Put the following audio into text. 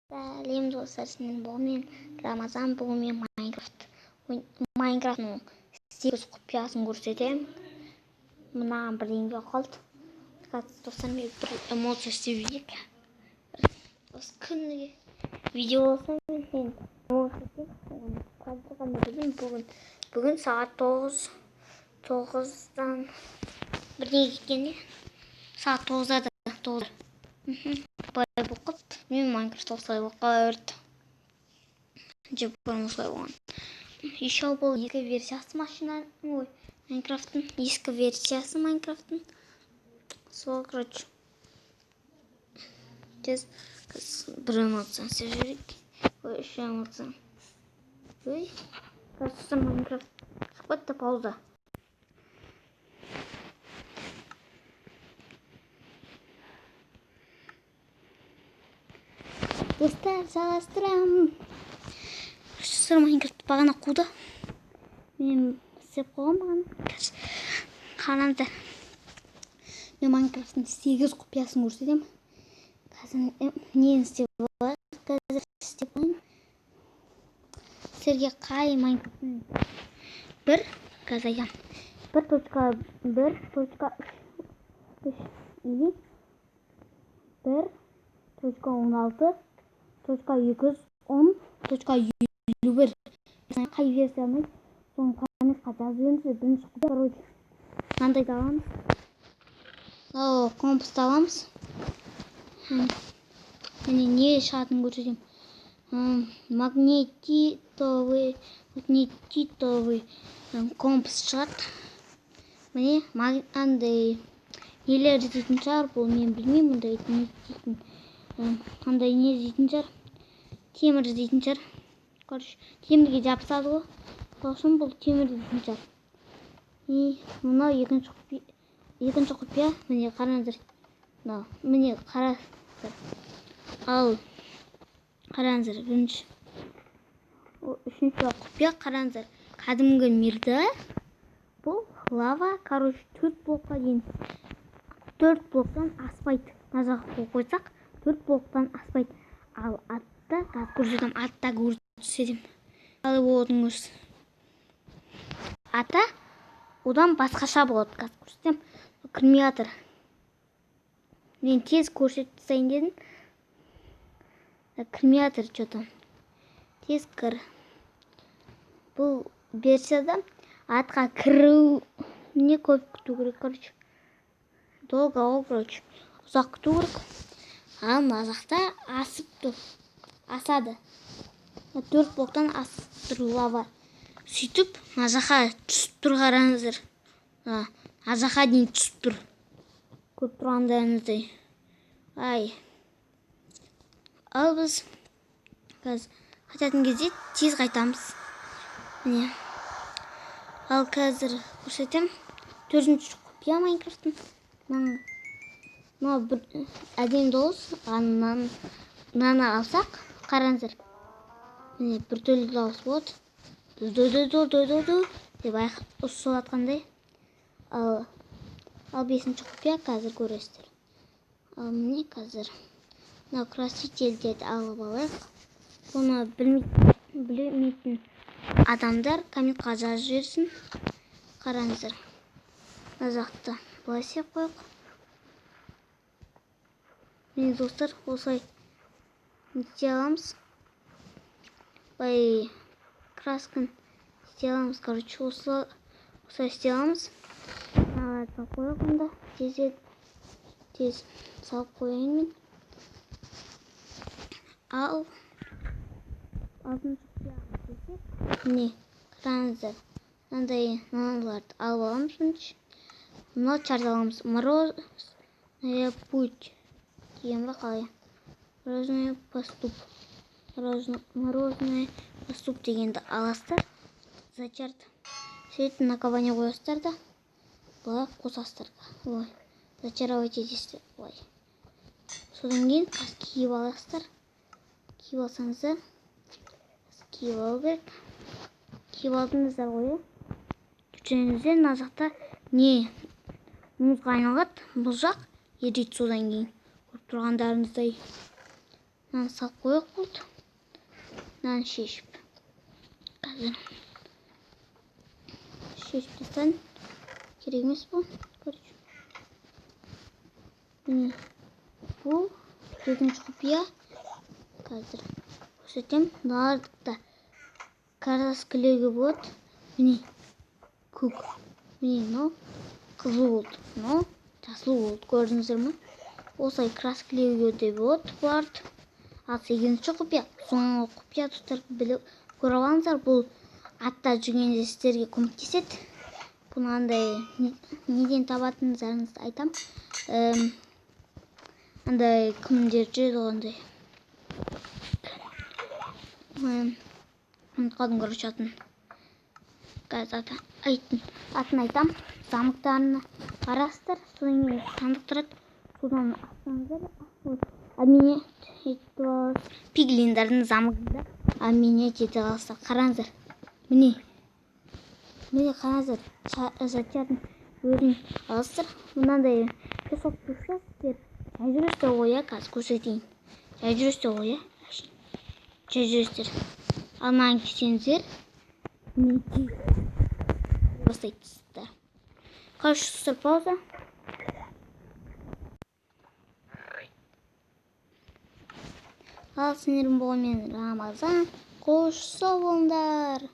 Сәлем достар, мен Рамазан. Бүгін мен Майнкрафттың 8 құпиясын көрсетемін. Мынаған бірдеңе қалды. Достар, мен бір эмоция істеп едік. Осы күніге видео болса мен бүгін сағат 9-дан бірдеңе кеткенде сағат 9-да былай болып мен Майнкрафт осылай болып қала берді. Жеп бұрын осылай болған. Еще бұл екі версиясы Майнкрафттың ескі версиясы Майнкрафттың. Сол, короче. Тез бір эмоцияны істеп жіберейік. Үш эмоцияны. Короче, Майнкрафт шықпады, пауза. Достар, жалғастырамын. Майнкрафт бағана қуды. Мен істеп қойғам бағана. Қараңыздар. Мен Майнкрафттың 8 құпиясын көрсетемін. Қазір нені істеп болады? Қазір істеп қойын. Сіздерге қай Майнкрафттың 1 қазір айтам. 1.1.3 или 1.16.210.51 қай версияны соны комментқа жазып жіберіңіздер. Бірінші құпия, короче, мынандайды аламыз. Компасты аламыз. Міне не шығатынын көрсетемін. Магнетитовый компас шығады. Міне андай нелер дейтін шығар, бұл мен білмеймін, мұндай не дейтін. Қандай не дейтін шығар, темір дейтін шығар. Короче, темірге жабысады ғой. Сосын бұл темір дейтін шығар. Мынау екінші құпия. Міне қараңыздар. Міне қараңыздар. Ал қараңыздар, бірінші. Үшінші құпия, қараңыздар. Кәдімгі мирда бұл лава, короче, 4 блокқа дейін. 4 блоктан аспайды. Назақ қойсақ, 4 блоктан аспайды. Ал атта, көрсетем, атта көрсетем. Қалай болатын көрсетем. Ата одан басқаша болады. Көрсетем, кірмей атыр. Мен тез көрсетсейін дедім. Кірмей атыр, что-то. Тез кір. Бұл версияда атқа кіру не көп күту керек, короче. Долго, короче. Ұзақ күту керек. Ал назақта асып тұр. Асады. 4 блоктан асып тұр лава. Сөйтіп, назақа түсіп тұр, қараңыздар. Назақа дейін түсіп тұр. Көп тұрғандарыңыздай. Ал біз қайтатын кезде тез қайтамыз. Міне. Ал қазір көрсетем. 4-ші құпия Майнкрафттың. Мына бір әдемі дауыс. Мынаны алсақ, қараңыздар. Міне бір түрлі дауыс болады. Ду-ду-ду-ду-ду-ду деп сол атқандай. Ал 5-ші құпия қазір көресіздер. Ал міне қазір. Мына красительдерді алып алайық. Бұны білмейтін адамдар комментқа жазып жіберсін. Қараңыздар. Мына жақты былай істеп қойық. Міне достар, осылай істей аламыз. Былай краскын істей аламыз. Короче, осылай істей аламыз. Салып қойық онда. Тез салып қойайын мен. Ал 6-ші құпияға келсек, міне қараңыздар. Мыналарды алып аламыз бірінші. Мынау чарды аламыз. Морозная путь деген ба қалай? Морозная поступ дегенді аласыздар. Зачарт. Сөйтіп накование қоясыздар да. Бұлай қосасыздар. Зачаровать етесіздер. Бұлай. Содан кейін киіп аласыздар. Киіп алсаңыздар. Киіп алу керек. Киіп алдыңыздар ғой. Жүрсеңіздер, мына жақта не мұзға айналады. Бұл жақ ерейді содан кейін. Көріп тұрғандарыңыздай. Мынаны салып қояйық болды. Мынаны шешіп. Қазір шешіп тастайын. Керек емес бұл. Короче. Міне. Бұл екінші құпия. Қазір көрсетемін. Мыналарды краскілеуге болады. Міне. Көк. Міне мынау қызыл болды. Мынау жасыл болды. Көрдіңіздер ме? Осылай краскілеуге де болады бұларды. Ал екінші құпия. Соңғы құпия достар біліп көре алыңыздар. Бұл атта жүргенде сіздерге көмектеседі. Бұл андай неден табатындарыңызды айтам. Андай кімдер жүреді ондай. Ұмытқадым короче атын. Қазір атын айтам. Замықтарына қарасыздар. Содан кейін сандық тұрады. Содан астаңыздар. Аминет етіп аласыз. Пиглиндардың замығында аминет етіп аласыздар. Қараңыздар. Міне қараңыздар. Заттардың өрін аласыздар. Мынандай песок тұрса сіздер жай жүресіздер ғой, иә, қазір көрсетейін. Жай жүресіздер ғой, иә. Жай жүресіздер. Ал маған келсеңіздер бастайсыздар. Короче, сіздер пауза. Ал сендердің болғанмен Рамазан. Қош сау болыңдар.